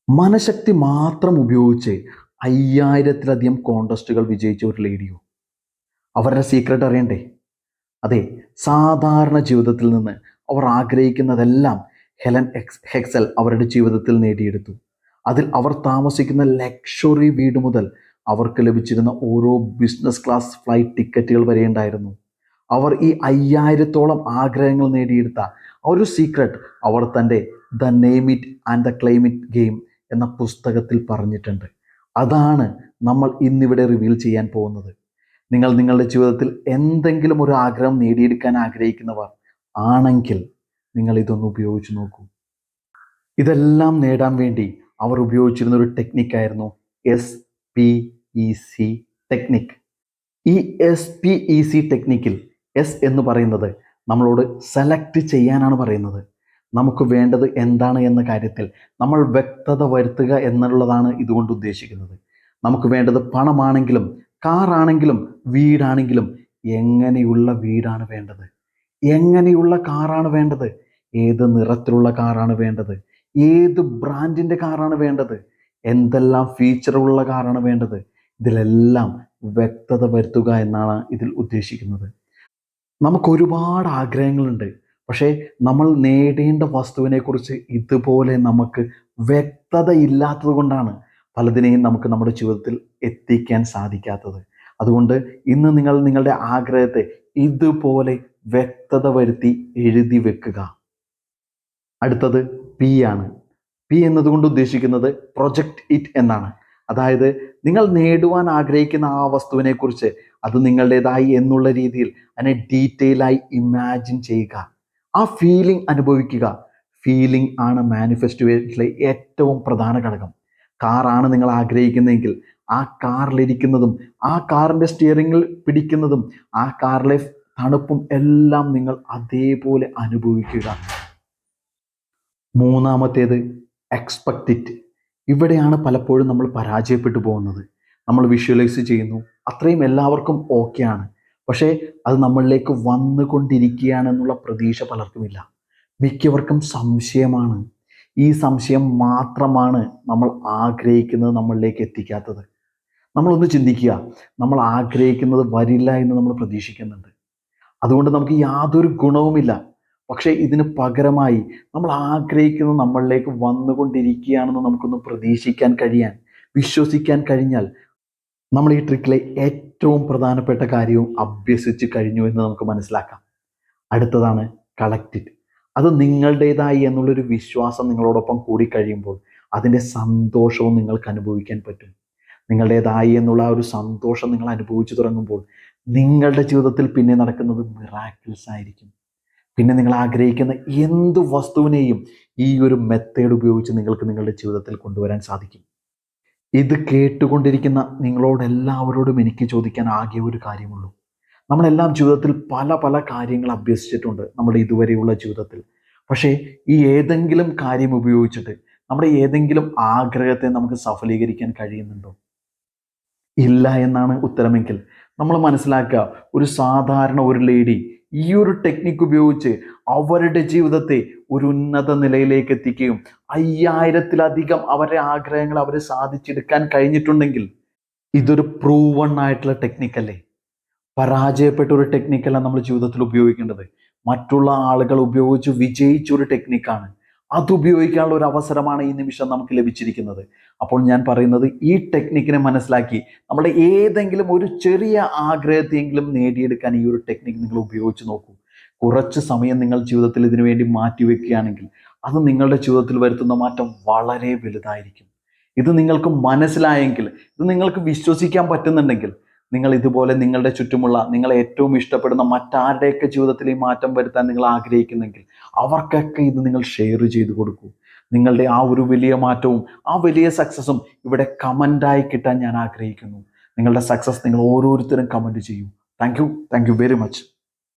മനഃശക്തി മാത്രം ഉപയോഗിച്ച് 5000-ലധികം കോൺടെസ്റ്റുകൾ വിജയിച്ച ഒരു ലേഡിയോ. അവരുടെ സീക്രട്ട് അറിയണ്ടേ? അതെ, സാധാരണ ജീവിതത്തിൽ നിന്ന് അവർ ആഗ്രഹിക്കുന്നതെല്ലാം ഹെക്സൽ അവരുടെ ജീവിതത്തിൽ നേടിയെടുത്ു. അതിൽ അവർ താമസിക്കുന്ന ലക്ഷറി വീട് മുതൽ അവർക്ക് ലഭിച്ചിരുന്ന ഓരോ ബിസിനസ് ക്ലാസ് ഫ്ലൈറ്റ് ടിക്കറ്റുകൾ വരെ ഉണ്ടായിരുന്നു. അവർ ഈ 5000-ഓളം ആഗ്രഹങ്ങൾ നേടിയെടുത്ത ഒരു സീക്രട്ട് അവർ തൻ്റെ the name it and the claim it game എന്ന പുസ്തകത്തിൽ പറഞ്ഞിട്ടുണ്ട്. അതാണ് നമ്മൾ ഇന്നിവിടെ റിവീൽ ചെയ്യാൻ പോകുന്നത്. നിങ്ങൾ നിങ്ങളുടെ ജീവിതത്തിൽ എന്തെങ്കിലും ഒരു ആഗ്രഹം നേടിയെടുക്കാൻ ആഗ്രഹിക്കുന്നവർ ആണെങ്കിൽ നിങ്ങൾ ഇതൊന്ന് ഉപയോഗിച്ച് നോക്കൂ. ഇതെല്ലാം നേടാൻ വേണ്ടി അവർ ഉപയോഗിച്ചിരുന്ന ഒരു ടെക്നിക്കായിരുന്നു SPEC ടെക്നിക്. ഈ SPEC ടെക്നിക്കിൽ എസ് എന്ന് പറയുന്നത് നമ്മളോട് സെലക്ട് ചെയ്യാനാണ് പറയുന്നത്. നമുക്ക് വേണ്ടത് എന്താണ് എന്ന കാര്യത്തിൽ നമ്മൾ വ്യക്തത വരുത്തുക എന്നുള്ളതാണ് ഇതുകൊണ്ട് ഉദ്ദേശിക്കുന്നത്. നമുക്ക് വേണ്ടത് പണമാണെങ്കിലും കാറാണെങ്കിലും വീടാണെങ്കിലും എങ്ങനെയുള്ള വീടാണ് വേണ്ടത്, എങ്ങനെയുള്ള കാറാണ് വേണ്ടത്, ഏത് നിറത്തിലുള്ള കാറാണ് വേണ്ടത്, ഏത് ബ്രാൻഡിൻ്റെ കാറാണ് വേണ്ടത്, എന്തെല്ലാം ഫീച്ചറുള്ള കാറാണ് വേണ്ടത്, ഇതിലെല്ലാം വ്യക്തത വരുത്തുക എന്നാണ് ഇതിൽ ഉദ്ദേശിക്കുന്നത്. നമുക്ക് ഒരുപാട് ആഗ്രഹങ്ങളുണ്ട്. പക്ഷേ നമ്മൾ നേടേണ്ട വസ്തുവിനെക്കുറിച്ച് ഇതുപോലെ നമുക്ക് വ്യക്തത ഇല്ലാത്തത് കൊണ്ടാണ് പലതിനെയും നമുക്ക് നമ്മുടെ ജീവിതത്തിൽ എത്തിക്കാൻ സാധിക്കാത്തത്. അതുകൊണ്ട് ഇന്ന് നിങ്ങൾ നിങ്ങളുടെ ആഗ്രഹത്തെ ഇതുപോലെ വ്യക്തത വരുത്തി എഴുതി വെക്കുക. അടുത്തത് P ആണ്. P എന്നതുകൊണ്ട് ഉദ്ദേശിക്കുന്നത് പ്രൊജക്റ്റ് ഇറ്റ് എന്നാണ്. അതായത് നിങ്ങൾ നേടുവാൻ ആഗ്രഹിക്കുന്ന ആ വസ്തുവിനെക്കുറിച്ച് അത് നിങ്ങളുടേതായി എന്നുള്ള രീതിയിൽ അതിനെ ഡീറ്റെയിൽ ആയി ഇമാജിൻ ചെയ്യുക, ആ ഫീലിംഗ് അനുഭവിക്കുക. ഫീലിംഗ് ആണ് മാനിഫെസ്റ്റേഷനിലെ ഏറ്റവും പ്രധാന ഘടകം. കാറാണ് നിങ്ങൾ ആഗ്രഹിക്കുന്നതെങ്കിൽ ആ കാറിലിരിക്കുന്നതും ആ കാറിൻ്റെ സ്റ്റിയറിംഗിൽ പിടിക്കുന്നതും ആ കാറിലെ തണുപ്പും എല്ലാം നിങ്ങൾ അതേപോലെ അനുഭവിക്കുക. മൂന്നാമത്തേത് എക്സ്പെക്റ്റ് ഇറ്റ്. ഇവിടെയാണ് പലപ്പോഴും നമ്മൾ പരാജയപ്പെട്ടു പോകുന്നത്. നമ്മൾ വിഷ്വലൈസ് ചെയ്യുന്നു, അത്രയും എല്ലാവർക്കും ഓക്കെയാണ്, പക്ഷേ അത് നമ്മളിലേക്ക് വന്നുകൊണ്ടിരിക്കുകയാണെന്നുള്ള പ്രതീക്ഷ പലർക്കുമില്ല. മിക്കവർക്കും സംശയമാണ്. ഈ സംശയം മാത്രമാണ് നമ്മൾ ആഗ്രഹിക്കുന്നത് നമ്മളിലേക്ക് എത്തിക്കാത്തത്. നമ്മളൊന്ന് ചിന്തിക്കുക, നമ്മൾ ആഗ്രഹിക്കുന്നത് വരില്ല എന്ന് നമ്മൾ പ്രതീക്ഷിക്കുന്നുണ്ട്, അതുകൊണ്ട് നമുക്ക് യാതൊരു ഗുണവുമില്ല. പക്ഷേ ഇതിന് പകരമായി നമ്മൾ ആഗ്രഹിക്കുന്നത് നമ്മളിലേക്ക് വന്നുകൊണ്ടിരിക്കുകയാണെന്ന് നമുക്കൊന്ന് പ്രതീക്ഷിക്കാൻ കഴിയാൻ, വിശ്വസിക്കാൻ കഴിഞ്ഞാൽ നമ്മൾ ഈ ട്രിക്കിലെ ഏറ്റവും പ്രധാനപ്പെട്ട കാര്യവും അഭ്യസിച്ച് കഴിഞ്ഞു എന്ന് നമുക്ക് മനസ്സിലാക്കാം. അടുത്തതാണ് കളക്ട് ഇറ്റ്. അത് നിങ്ങളുടേതായി എന്നുള്ളൊരു വിശ്വാസം നിങ്ങളോടൊപ്പം കൂടി കഴിയുമ്പോൾ അതിൻ്റെ സന്തോഷവും നിങ്ങൾക്ക് അനുഭവിക്കാൻ പറ്റും. നിങ്ങളുടേതായി എന്നുള്ള ആ ഒരു സന്തോഷം നിങ്ങൾ അനുഭവിച്ചു തുടങ്ങുമ്പോൾ നിങ്ങളുടെ ജീവിതത്തിൽ പിന്നെ നടക്കുന്നത് മിറാക്കിൾസ് ആയിരിക്കും. പിന്നെ നിങ്ങൾ ആഗ്രഹിക്കുന്ന എന്ത് വസ്തുവിനെയും ഈ ഒരു മെത്തേഡ് ഉപയോഗിച്ച് നിങ്ങൾക്ക് നിങ്ങളുടെ ജീവിതത്തിൽ കൊണ്ടുവരാൻ സാധിക്കും. ഇത് കേട്ടുകൊണ്ടിരിക്കുന്ന നിങ്ങളോടെല്ലാവരോടും എനിക്ക് ചോദിക്കാൻ ആകെ ഒരു കാര്യമുള്ളൂ. നമ്മളെല്ലാം ജീവിതത്തിൽ പല പല കാര്യങ്ങൾ അഭ്യസിച്ചിട്ടുണ്ട് നമ്മുടെ ഇതുവരെയുള്ള ജീവിതത്തിൽ. പക്ഷേ ഈ ഏതെങ്കിലും കാര്യം ഉപയോഗിച്ചിട്ട് നമ്മുടെ ഏതെങ്കിലും ആഗ്രഹത്തെ നമുക്ക് സഫലീകരിക്കാൻ കഴിയുന്നുണ്ടോ? ഇല്ല എന്നാണ് ഉത്തരമെങ്കിൽ നമ്മൾ മനസ്സിലാക്കുക, ഒരു സാധാരണ ഒരു ലേഡി ഈ ഒരു ടെക്നിക്ക് ഉപയോഗിച്ച് അവരുടെ ജീവിതത്തെ ഒരു ഉന്നത നിലയിലേക്ക് എത്തിക്കുകയും 5000-ലധികം അവരുടെ ആഗ്രഹങ്ങൾ അവർ സാധിച്ചെടുക്കാൻ കഴിഞ്ഞിട്ടുണ്ടെങ്കിൽ ഇതൊരു പ്രൂവൺ ആയിട്ടുള്ള ടെക്നിക്കല്ലേ? പരാജയപ്പെട്ട ഒരു ടെക്നിക്കല്ല നമ്മൾ ജീവിതത്തിൽ ഉപയോഗിക്കേണ്ടത്. മറ്റുള്ള ആളുകൾ ഉപയോഗിച്ച് വിജയിച്ച ഒരു ടെക്നിക്കാണ്. അത് ഉപയോഗിക്കാനുള്ള ഒരു അവസരമാണ് ഈ നിമിഷം നമുക്ക് ലഭിച്ചിരിക്കുന്നത്. അപ്പോൾ ഞാൻ പറയുന്നത്, ഈ ടെക്നിക്കിനെ മനസ്സിലാക്കി നമ്മുടെ ഏതെങ്കിലും ഒരു ചെറിയ ആഗ്രഹത്തെയെങ്കിലും നേടിയെടുക്കാൻ ഈ ഒരു ടെക്നിക്ക് നിങ്ങൾ ഉപയോഗിച്ച് നോക്കൂ. കുറച്ച് സമയം നിങ്ങൾ ജീവിതത്തിൽ ഇതിനു വേണ്ടി മാറ്റിവെക്കുകയാണെങ്കിൽ അത് നിങ്ങളുടെ ജീവിതത്തിൽ വരുത്തുന്ന മാറ്റം വളരെ വലുതായിരിക്കും. ഇത് നിങ്ങൾക്ക് മനസ്സിലായെങ്കിൽ, ഇത് നിങ്ങൾക്ക് വിശ്വസിക്കാൻ പറ്റുന്നുണ്ടെങ്കിൽ, നിങ്ങൾ ഇതുപോലെ നിങ്ങളുടെ ചുറ്റുമുള്ള നിങ്ങളെ ഏറ്റവും ഇഷ്ടപ്പെടുന്ന മറ്റാരുടെയൊക്കെ ജീവിതത്തിൽ ഈ മാറ്റം വരുത്താൻ നിങ്ങൾ ആഗ്രഹിക്കുന്നെങ്കിൽ അവർക്കൊക്കെ ഇത് നിങ്ങൾ ഷെയർ ചെയ്ത് കൊടുക്കൂ. നിങ്ങളുടെ ആ ഒരു വലിയ മാറ്റവും ആ വലിയ സക്സസും ഇവിടെ കമൻ്റായി കിട്ടാൻ ഞാൻ ആഗ്രഹിക്കുന്നു. നിങ്ങളുടെ സക്സസ് നിങ്ങൾ ഓരോരുത്തരും കമൻറ്റ് ചെയ്യൂ. Thank you very much.